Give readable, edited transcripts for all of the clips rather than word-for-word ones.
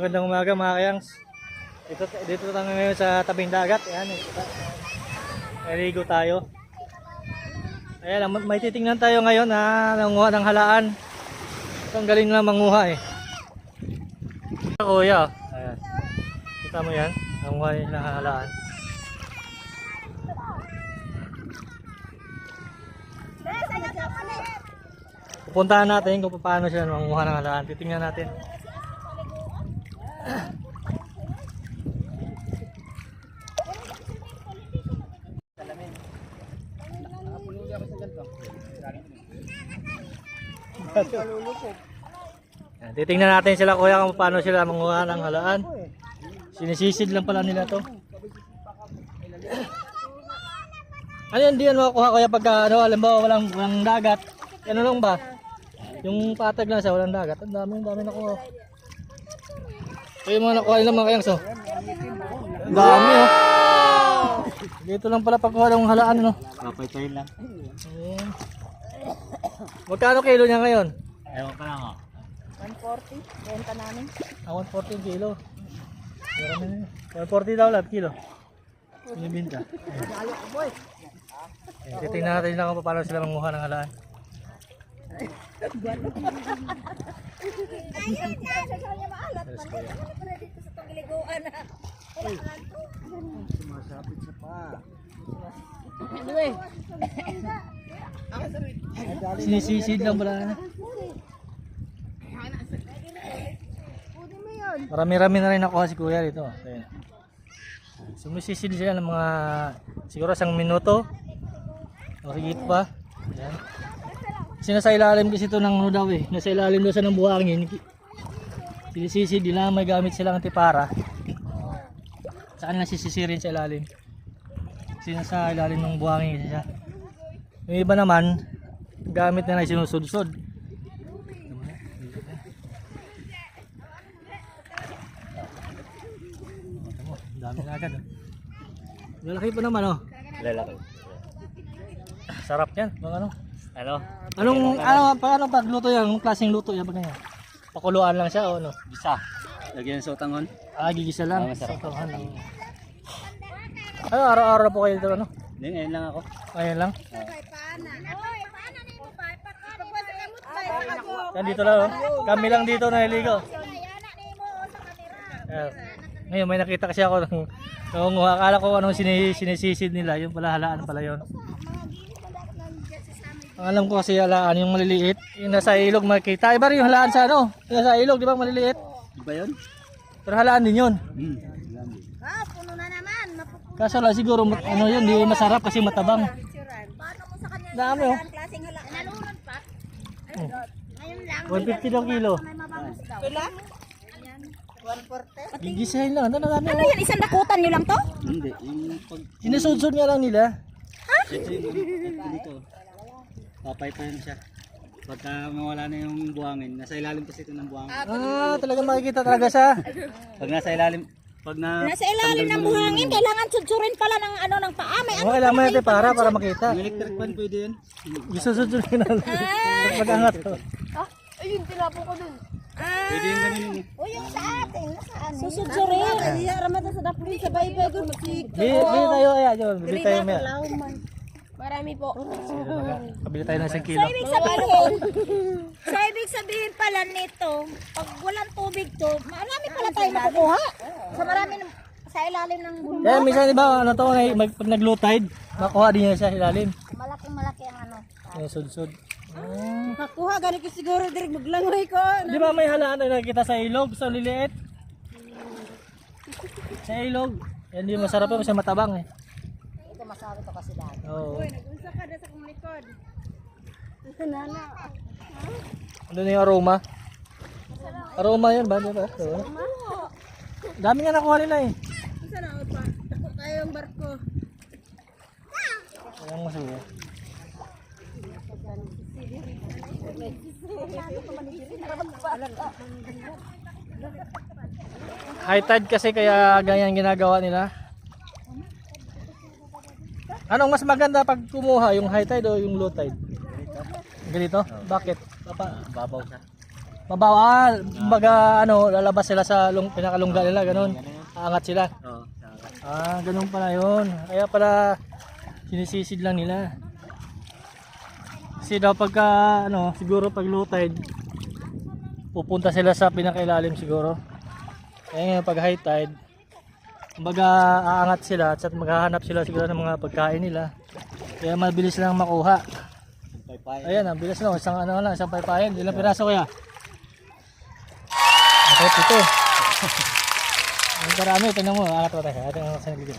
magandang umaga mga kayangs. Dito tayo ngayon sa tabing dagat. Ayan, naligo tayo. Ayan, may titingnan tayo ngayon na nanguha ng halaan. Ang galing lang manguha eh. Kuya, ayan. Kita mo yan, nanguha ng halaan. Pupuntahan natin kung paano sila manguha ng halaan. Titingnan natin. Titingnan natin sila kuya kung paano sila manguha ng halaan. Sinisisid lang pala nila to. Ano yan diyan makuha kuya pagka ano, alam ba walang dagat? Ano lang ba? Yung patag lang sa walang dagat. Ang dami nakuha. Yung mga nakuha nila mga kayangs oh. Ang dami oh. Dito lang pala pagkuha ng halaan no. Kapay-tayin lang. Magkano kilo niya ngayon? Ewan ka lang oh. 140, benta namin. 140 kilo. 140 daw lahat kilo. Binibinta. Titingnan natin lang kung paano sila manguha ng halaan. Ayun nga, sa kanya maalat. Dito sa pagliguan na. Sumasapit sa pa. Sinisisid lang pala. Marami-rami na rin nakuha si kuya dito. Ayan. Sumisisid sila ng mga siguro 1 minuto. O higit pa. Ayan. Kasi nasa ilalim kasi ito ng ano daw eh. Nasa ilalim daw sa ng buhangin. Sinisisid nila, may gamit silang tipara. Saan na sisisirin sa ilalim? Kasi nasa ilalim ng buhangin siya. Yung iba naman, gamit na sinusudsod. Dami na agad. Lalaki pa naman oh. Lalaki. Sarap yan. Ano? Ano? Paano pagluto yan? Anong klaseng luto yan pag ganyan? Pakuluan lang siya o ano? Bisa. Lagyan sa utangon. Gigisa lang. Masarap. Ano, araw-araw po kayo dito ano? Hindi, ngayon lang ako. Ayan lang. Yan dito lang oh. Kami lang dito naliligo. Ngayon may nakita kasi ako ng nangunguha. Akala ko anong sinisisid nila. Yung pala halaan pala yun. Ang alam ko kasi halaan yung maliliit. Yung nasa ilog makikita. Iba rin yung halaan sa ano. Yung nasa ilog di ba maliliit? Iba yun? Pero halaan din yun. Puno na naman. Kaso lang siguro ano yun. Di masarap kasi matabang. Paano mo sa kanya? Dami oh. Klaseng hala. Nalunod pa. Ngayon lang. 150 daw kilo. May mabangus daw. Pila? Ayan. 140. Gigisahin lang. Ano dami Ano oh. yan? Isang nakutan nyo lang to? Hindi. Yung pag... Sinusudsod nga lang nila. Ito yung dito. Papay pa yun siya. Pagka mawala na yung buhangin, nasa ilalim kasi ito ng buhangin. Talaga makikita talaga sa. Pag nasa ilalim, Nasa ilalim ng buhangin, kailangan sudsurin pala ng ano ng paa. May ano Kailangan mo natin para makita. yung electric fan pwede yun. Isusudsod nila. Pag-angat to. ayun, tinapon ko dun. Pwede yung ganun. O yung sa atin, nasaan? Susudsurin. Ay, ramatan sa dapin sa baybay ko. Bili tayo ayan yun. Bili tayo may. Marami po. Kabili tayo ng 1 kilo. So, ibig sabihin pala nito, pag walang tubig to, marami pala tayo makukuha. Sa marami sa ilalim ng bundok. Kaya minsan di ba ano to pag nag-low tide, makuha din niya sa ilalim. Malaki ang ano. Yung sudsod. Makuha, ganun ko siguro direk maglangoy ko. Di ba may halaan na nakita sa ilog, sa liliit? Sa ilog. Yan di masarap yun, kasi matabang eh. Ito masabi to kasi dati. Oo. Nag-unsa ka na sa kong likod. Nana. Ano na yung aroma? Aroma yun ba? Diba? Oo. Dami nga nakuha nila eh. Unsa na pa? Dako kayong barko. Ayan mo siya. High tide kasi kaya ganyan ginagawa nila. Anong mas maganda pag kumuha, yung high tide o yung low tide? Ganito? Bakit? Babaw siya. Mabawa, kumbaga ano, lalabas sila sa pinakalungga nila, ganun. Aangat sila. Oo. Ganun pala yun. Kaya pala sinisisid lang nila. Kasi daw pagka ano, siguro pag low tide, pupunta sila sa pinakailalim siguro. Kaya ngayon pag high tide, kumbaga aangat sila at maghahanap sila siguro ng mga pagkain nila. Kaya mabilis lang makuha. Ayan, ang bilis lang. Isang ano lang, isang paypayan. Ilang piraso kaya? Okay, ito. Ang karami, tingnan mo. Angat mo tayo. Ating ang sanagigil.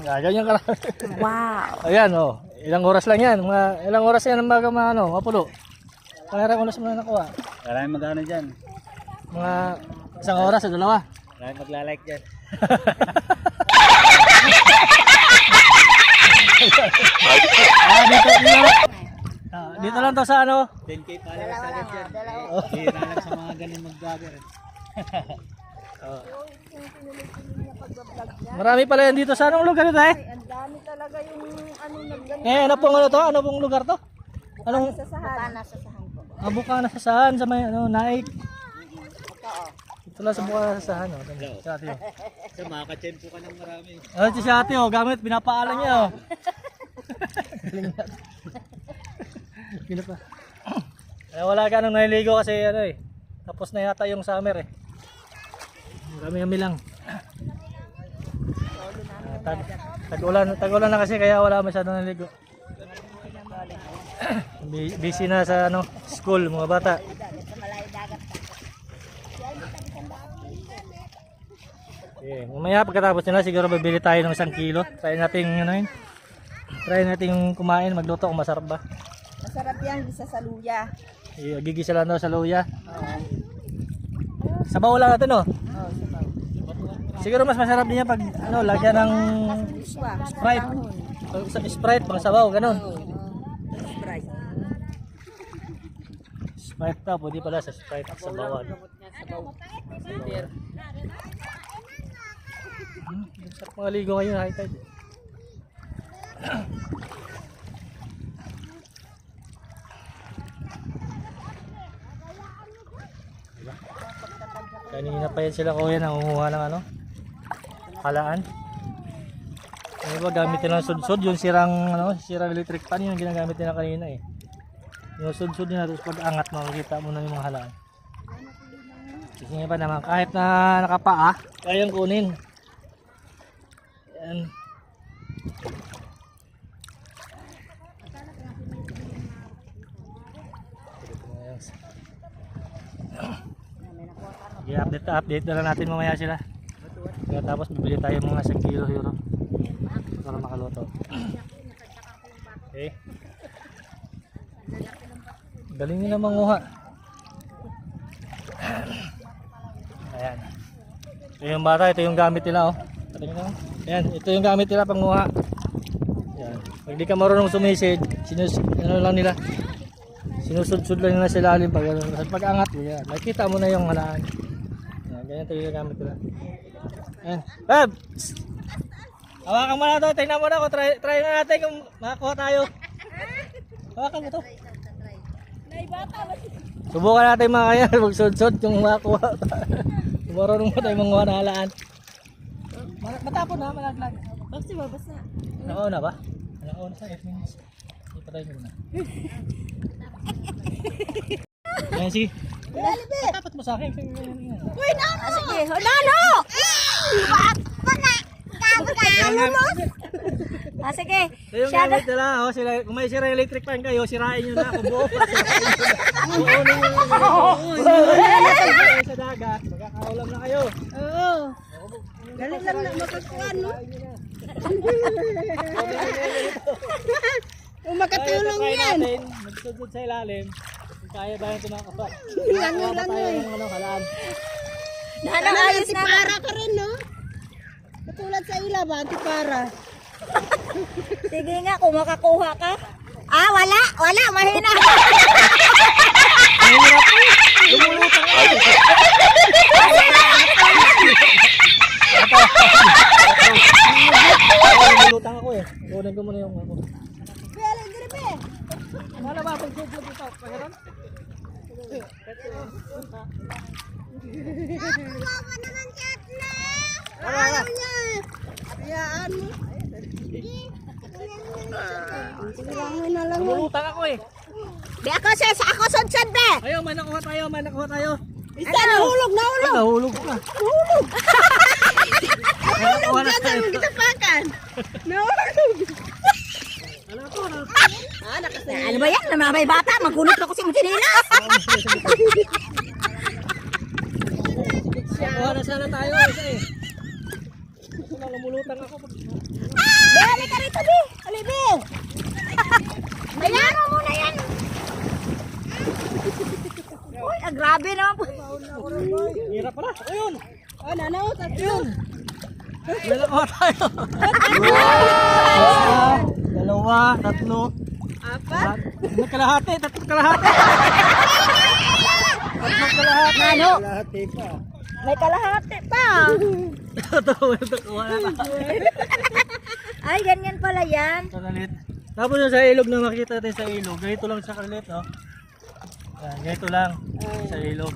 Ganyan karami. Wow. Ayan, oh. Ilang oras lang yan. Ilang oras yan ang mapulo. Pangarang oras mo na nakuha. Maraming mag-ano dyan. Mga isang oras o dalawa. Maraming magla-like dyan. Dito lang to sa ano. 10k followers agad dyan. Hira lang sa mga ganun mag-vlogger. Marami pala yan dito sa anong lugar ito eh? Ang dami talaga yung ano nagganyan. Ano pong ano to? Ano pong lugar to? Anong Sa sahan. Nasa sahan ko. Bukana sa saan sa may ano, Naik. Ito lang sa Bukana sa saan, oh. Sa ate, oh. So makaka-tempo ka ng marami. Si ate, oh, gamit, pinapaalan niya, oh. Galing niya. Pinapa. Wala ka nang naliligo kasi ano eh. Tapos na yata yung summer eh. Kami lang. Tag-ulan na kasi kaya wala masyadong naliligo. Busy na sa ano, school mga bata. Okay, mamaya pagkatapos nila siguro bibili tayo ng 1 kilo. Try natin ano yun. Try natin kumain, magluto kung masarap ba. Masarap yan, gisa sa luya. Gigisa lang daw sa luya. Sabaw lang natin, oh. Siguro mas masarap din yan pag ano, lagyan ng Sprite. Sprite pang sabaw, ganun. Sprite daw, pwede pala sa Sprite at sabawan. Sarap mga ligo ngayon, high tide. Kanina pa yan sila kuya nangunguha ng ano, halaan. Ano ba gamit nila ng sudsud, yung sirang electric pan yung ginagamit nila kanina eh. Yung sudsud nila, tapos pag angat makikita mo na yung mga halaan. Kasi nga pa naman, kahit na nakapaa, kayang kunin. Yan. I-update na lang natin mamaya sila. Kaya tapos bibili tayo mga 1 kilo euro para makaluto. Okay. Galing nila manguha. Ayan. Ito yung bata, ito yung gamit nila, oh. Ayan, ito yung gamit nila panguha. Ayan. Pag di ka marunong sumisid, ano lang nila, sinusud-sud lang nila sa ilalim pag, pag angat mo yan. Makikita mo na yung halaan. Ganyan ito yung gamit nila. Ayan. Bab! Hawakan mo na ito. Tingnan mo na kung try na natin kung makakuha tayo. Hawakan mo ito. Subukan natin mga kaya. Magsud-sud yung makakuha. Marunong mo tayo manguha na halaan. Matapon na, malaglag. Basta ba, basta. Nakauna ba? Nakauna sa 8 minutes. Hindi pa tayo muna. Ayan, sige. Tapat mo sa akin. Uy, nano! Sige, nano! Sige. Ito yung gamit nila. Oh, kung may sira electric fan kayo, sirain nyo na ako buo. Buunin nyo na sa dagat. Magkakaulam na kayo. Oo. Galing lang na makakuha, no? Makatulong yan. Magsudod sa ilalim. Kaya ba yung tumakapa? Lang yung halaan. Nanayos na. Antipara ka rin, no? Katulad sa ila ba, antipara? Sige nga, kung makakuha ka. Wala, mahina. Mahirap. Lumulutang ka. Lumulutang ako eh. Kunin ko muna yung ako. Bele, gribe. Wala ba pag sudod ito? Pahiram? Lumulutang ako eh. Di ako sis, ako sunsan be. Ayaw, may nakuha tayo. Isa nahulog, Ay, nahulog ka. Nahulog na tayo. Pakan. Ano ba yan? Namamay bata, magkunot ako si Mutinilas. Nakuha na sana tayo. Isa eh. Lumulutang ako. Be, halika rito, Be. Alibi. Ayan mo muna yan. Uy, grabe naman po. Hirap pala. Ayun. Nanaot at Ayun. May nakuha tayo. Isa, dalawa, tatlo. Apat. May kalahati. Tatlong kalahati. Tatlong kalahati. Nano? Kalahati pa. May kalahati pa. Nakuha na tayo. Ay, ganyan pala yan. Kanalit. Tapos yung sa ilog na makikita natin sa ilog, ganito lang siya kalit, no? Yan, ganito lang sa ilog.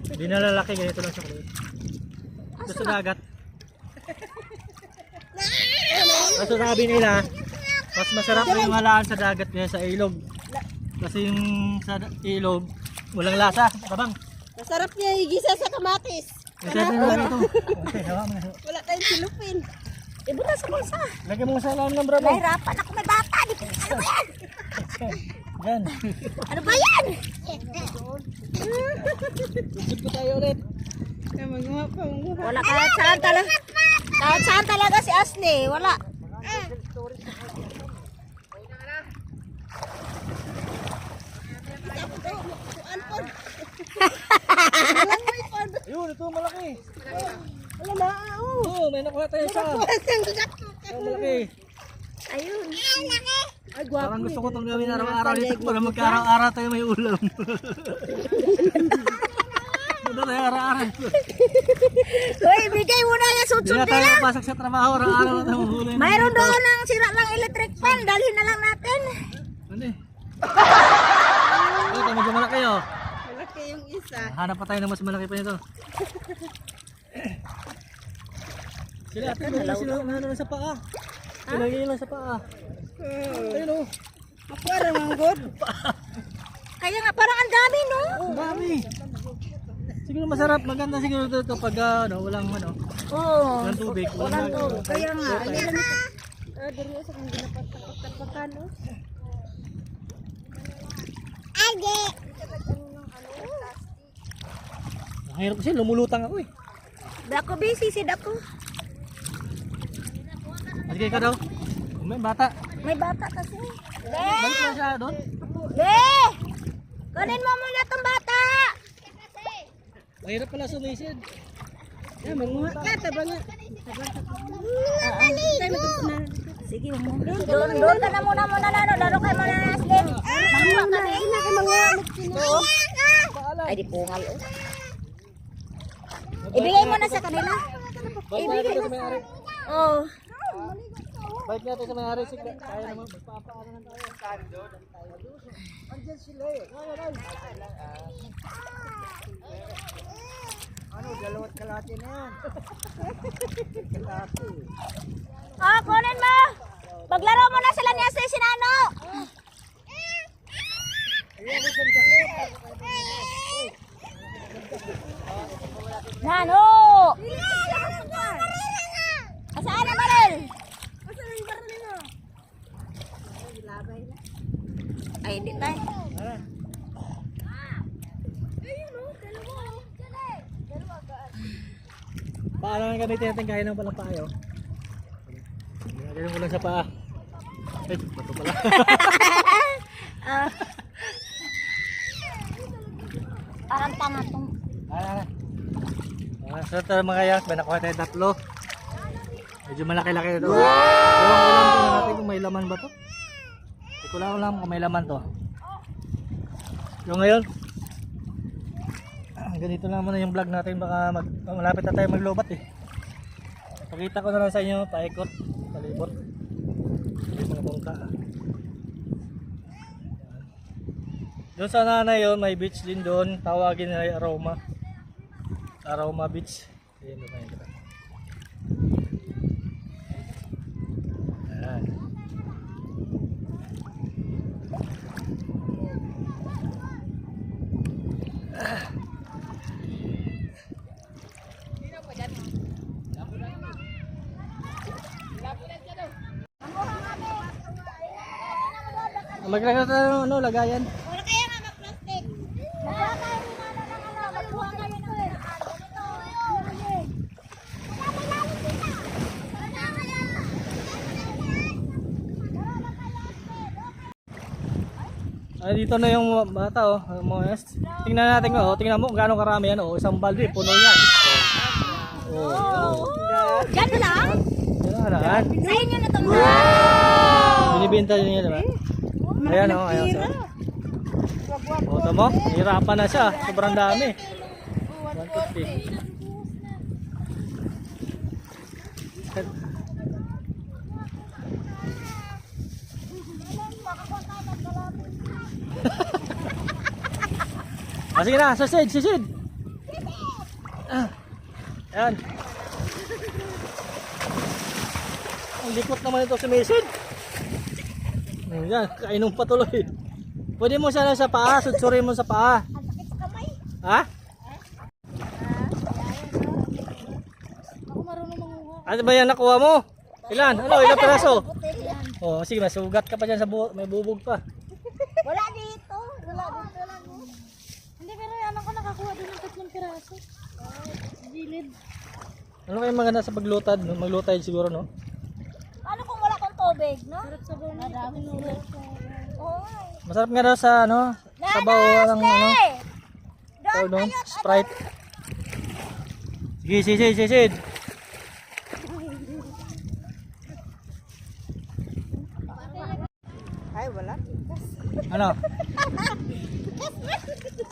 Hindi na lalaki, ganito lang siya kalit. Ito sa dagat. Kasi sabi nila, mas masarap na yung halaan sa dagat kaya sa ilog. Kasi yung sa ilog, walang lasa, tabang. Masarap niya igisa sa kamatis. Kasi natin lang ito. Okay, hawa mo na. Wala tayong silupin. Ibuta sa bulsa. Lagyan mo sa alam ng bravo. Nahirapan ako, may bata. Ano ba yan? Yan. Ano ba yan? Isip ko tayo ulit. Wala kahit saan talaga. Kahit saan talaga si Asni. Wala. Ayun, ito malaki. Wala na. Oo, may nakuha tayo isa. Ang malaki. Ayun. Ay, Parang gusto ko itong gawin araw-araw dito para magka-araw-araw tayo may ulam. Ito tayo araw-araw. Uy, bigay mo na yan. Hindi Sutsut na tayo nila. pasok sa trabaho, araw-araw na tayo mahuli. Mayroon doon ng sira ng electric fan. Dalhin na lang natin. Ano eh? Ito, medyo malaki oh. Malaki yung isa. Hanap pa tayo ng mas malaki pa nito. Sila ate, sila ano sa paa. Ilagay lang sa paa. Ayun oh. Parang ang good. Kaya nga, parang ang dami, no? Ang dami. Siguro masarap, maganda siguro ito pag ano, walang ano, Oo. walang tubig. Walang tubig. Kaya nga. Ang hirap kasi, lumulutang ako eh. Dako, busy si Dako. Sige ka daw. May bata. May bata kasi. Balik na siya doon. Le! Kunin mo muna tong bata! Mahirap pala sumisid. Yan, manguha ka, tabang. Sige, doon ka na muna lalo. Lalo kayo muna na Aslim. Manguha ka na. Ay, di pungal. Ibigay mo na sa kanila. Balik natin sa may-ari. Oh. Balik natin sa may-ari. Sige, kaya naman. Magpapaano na tayo. Andyan sila eh. Ano, dalawat kalati na yan. Kalati. Oh, kunin mo. Paglaro mo na sila ni Asli Sinano. Nano! Asaan na baril? Ay, hindi tayo. Paano nga gamitin natin kaya ng palang tayo? Ganyan ko lang sa paa. Ay, bato pala. Parang tanga tong. So ito mga yangs, may nakuha tayo tatlo. Medyo malaki-laki ito. Ewan ko lang kung natin kung may laman ba to. Hindi ko lang alam kung may laman to. So ngayon, ganito lang muna yung vlog natin. Baka malapit na tayo maglobat eh. Pakita ko na lang sa inyo, paikot, palibot. Yung mga bangka. Doon sa nanay yun, may beach din doon. Tawagin nila Aroma. Aroma Beach. Ayan, doon tayo. Ayan. Maglagay tayo ng ano, lagayan. Wala kaya nga mag-plastic. Magkuha tayo ng ano, magkuha kayo ng Ay, dito na yung bata oh, mga yes. Tingnan natin oh, tingnan mo kung gaano karami yan oh, isang balde puno yan. Oh. Diyan lang? Yan lang. Sa inyo na itong Binibenta niya, di ba? Ayan oh, ayan sa. Oh, tama, hirapan na siya, sobrang dami. 150. Ah, sige na, sasid. Ayan. Ang likot naman ito sumisid. Ayan, kainom pa tuloy. Pwede mo siya sa paa, sutsurin mo sa paa. Ang sakit sa kamay. Ha? Ako marunong manguha. Ano ba yan nakuha mo? Ilan? Ano, ilang peraso? Puti yan. Oh, sige, masugat ka pa dyan sa may bubog pa. Wala dito. Wala dito lang. Hindi, pero yan ako nakakuha din ng 3 piraso. Gilid. Ano kayo maganda sa paglutad? No? Maglutad siguro, no? Ano kung wala kang tubig, no? Sarap sa bawang. Madami nulot. Oo. Masarap nga daw sa, ano, sabaw ng, ano, tawag doon, Sprite. Sige, sisid. Ay, wala. Ano?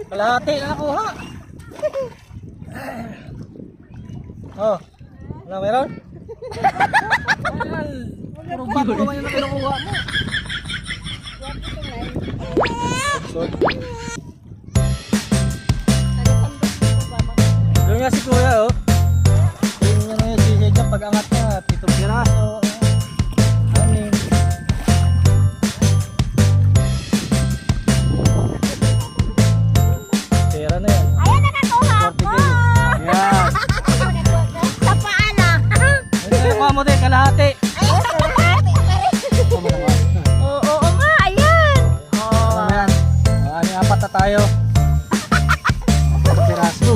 Kalahati na nakuha. Oh. Ano, meron? Puro bago naman yung nakinukuha mo. Doon nga si Kuya, oh. Yung ano yung sisig niya, pag-angat niya, 7 piraso. Anim. Pera na yan. Ayan na nakuha 40 ko! Yan. Sa paa lang. Ano yung nakuha mo din, kalahati. Ay, oo nga, ayan. Ano yan? Ano, 4 na tayo. 4 piraso.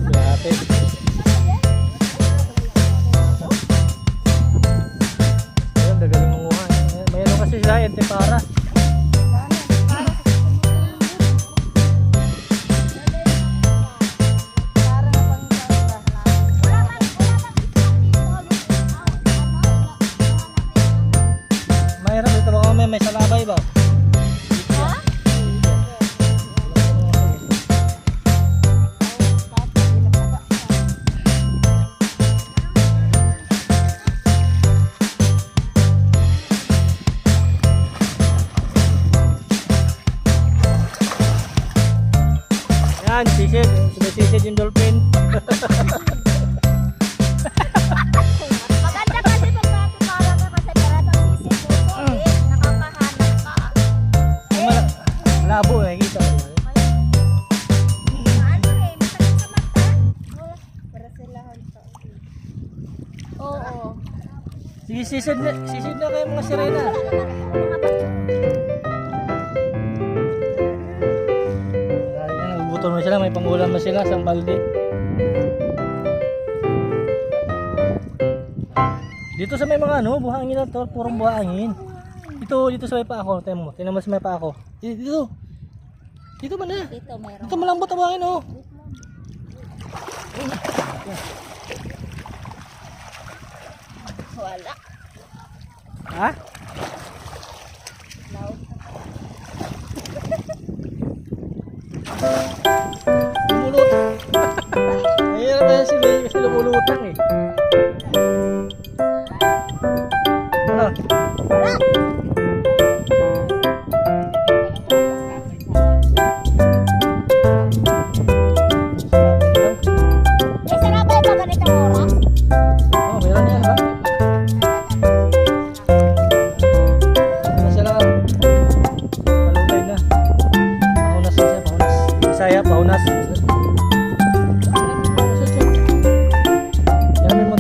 Kalahati. Ayun, dagaling manguha. Mayroon kasi sila, para. Mayroon dito ba kami may salabay ba? Yan, sisid. Sumisisid yung dolphin. Maganda kasi pag natutala ka kasi para pag isip mo, sulit, nakakahanap ka. Malabo eh, kita. Ano eh, masakit sa mata. Para silahan to. Oo. Sige, sisid na kayo mga sirena. Ayan, nagugutom na sila, may pangulam na sila sa balde. Dito sa may mga ano, buhangin na to, purong buhangin. Dito sa may pa ako, tingnan mo sa may pa ako. Dito. Dito man na. Dito meron. Dito malambot ang buhangin oh. Wala. Ha? Lumulot. Mahirap na si May kasi lumulutang eh. Ano? May sarapay ba ganitong oras? Oh, meron yan ba? Ano sila? Palugay na. Paunas na siya, paunas. Bisaya, paunas. Yan mo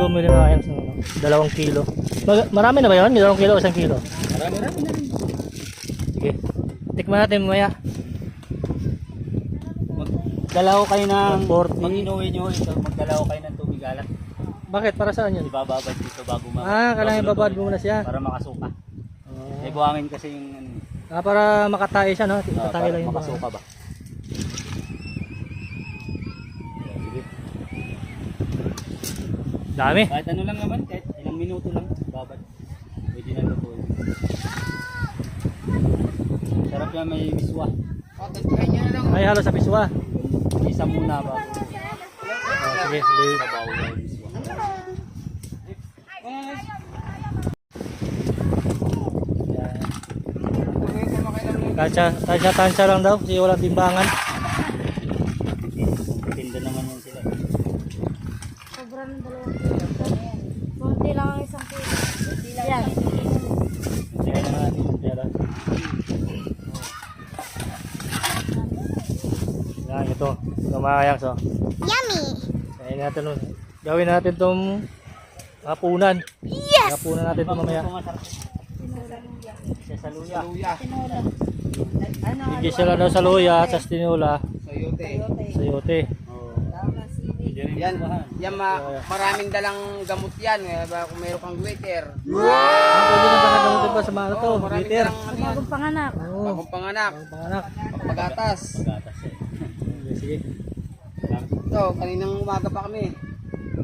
bumili ng ayang sa 2 kilo. Marami na ba yun? 2 kilo o 1 kilo? Marami na. Sige. Tikman natin mamaya. Magdalaw kayo ng 140. pag inuwi nyo ito, magdalaw kayo ng tubig alat. Bakit? Para saan yun? Ibababad dito bago Kailangan ibabad mo muna siya. para makasuka. May buhangin kasi yung ano. Para makatae siya, no? Makatae Para lang yung makasuka ba? Sige. Dami. Kahit ano lang naman, kahit ilang minuto lang, babad. Pwede na lutuin. Sarap yan, may miswa. Ay, halo sa piswa. Isa muna bago. Sige, Babaw na yung miswa. Tansya lang daw, kasi walang timbangan. Tinda naman yan sila. Sobra ng 2 kilo. Kunti lang ang 1 kilo. Yan. Tingnan na natin kung pera. Yan, ito. Ito mga kayaks, oh. Yummy! Kain natin, oh. Gawin natin itong hapunan. Yes! Hapunan natin ito mamaya. Isa sa luya. Tinola. Higis sila daw sa luya, sa tinula, Sayote. sayote. Yan maraming dalang gamot yan. Kung meron kang waiter. Pwede na baka gamutin pa sa mga to, Maraming bitter. dalang ano yan. Bagong panganak. Oo, Bagong panganak. panganak. Pagpagatas. Gatas eh. Sige. Ito, kaninang umaga pa kami.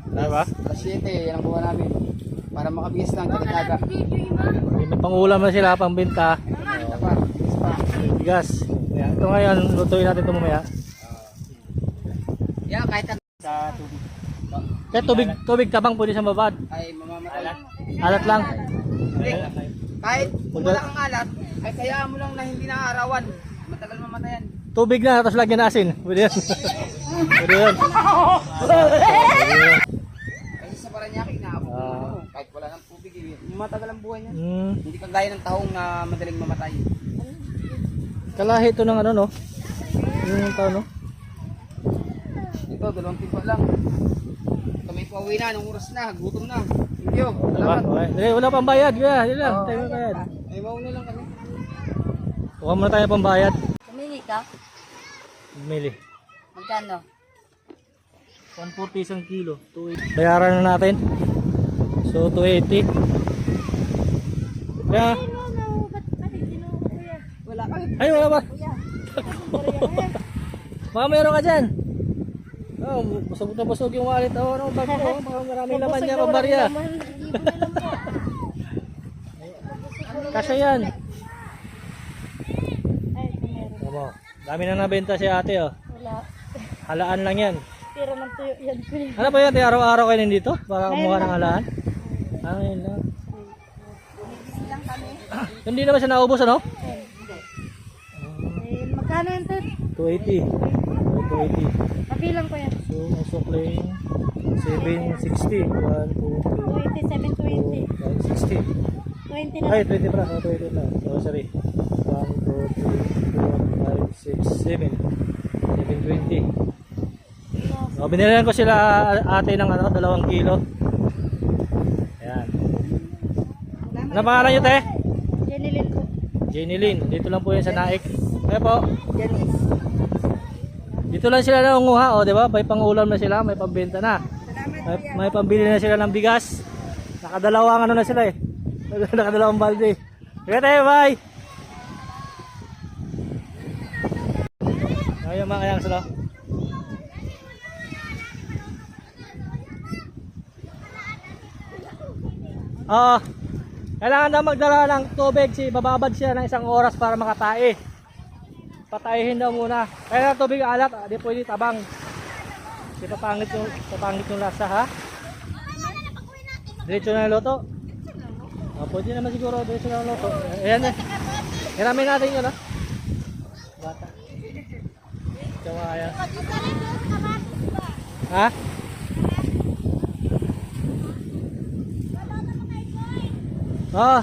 Diba? Alas 7, yan ang buwan namin. Para makabihis lang, kaninaga. May pangulam na sila, pangbenta. Ito pa. Bis pa. Bigas. Yan. Ito ngayon, lutuin natin ito mamaya. Yan, kahit Sa tubig. Kaya tubig tabang pwede sa babad. ay mamamatay. Alat lang. Hindi. Kahit kung wala kang alat, ay kayaan mo lang na hindi naarawan. Matagal mamatayan. Tubig na, tapos lagyan na asin. Pwede yan. Pwede yan. Kasi sa Paranaque, inaabot mo Ah. ano, kahit wala ng tubig, matagal ang buhay niya. Hmm. Hindi kagaya ng taong na madaling mamatay. Kalahi ito ng ano, no? Yung tao, no? Ito, 2 timba lang. Kami pauwi na, nung oras na, gutom na. Thank you. Diba? Salamat. Okay. Wala pang bayad. Kaya, yun lang. Tayo mo bayad. Ay, mauna lang kami. Kuha muna tayo pang bayad. Pumili ka? Mili. Magkano? 140 isang kilo. 280. Bayaran na natin. So, 280. Kaya, Wala kami. ay, wala ba? Baka meron ka dyan. Oh, busog na busog yung wallet. Oh, ano, bag mo. Baka maraming laman niya, kabarya. Kasya yan. Tama. Dami na nabenta si ate, oh. Wala. Halaan lang yan. Tira ng tuyo yan. Ano ba yan? Araw-araw kayo nandito? Para kumuha ng halaan? Ayun lang. Hindi naman siya naubos, ano? Magkano yan, Ted? 280. 280. Kabilang ko yan. So, ang sukling 760. 1, 2, 3, 20, 720. 4, 5, 60. 20 na. Ay, 20 pa. Oh, 20 na. Oh, sorry. 1, 2, 3, 4, 5, 6, 7. 720. Oh, binilihan ko sila ate ng ano, 2 kilo. Ayan. Ano pangalan nyo, te? Jenny Lynn po. Jenny Lynn. Dito lang po yan sa Naik. Kaya po. Janice. Dito lang sila nangunguha, oh, 'di ba? May pangulam na sila, may pambenta na. May pambili na sila ng bigas. Nakadalawang ano na sila eh. Nakadalawang balde. Okay tayo, bye. Ayun mga kayang sila. Oo. Kailangan daw magdala ng tubig, bababad siya ng 1 oras para makatae. Patayihin daw muna. Kaya na tubig alat, di pwede tabang. Di papangit yung lasa, ha? Diretso na luto. Oh, pwede naman siguro diretso na luto. Ayan eh. Hiramin natin yun, ha? Bata. Tsawa kaya. Ha? Oh.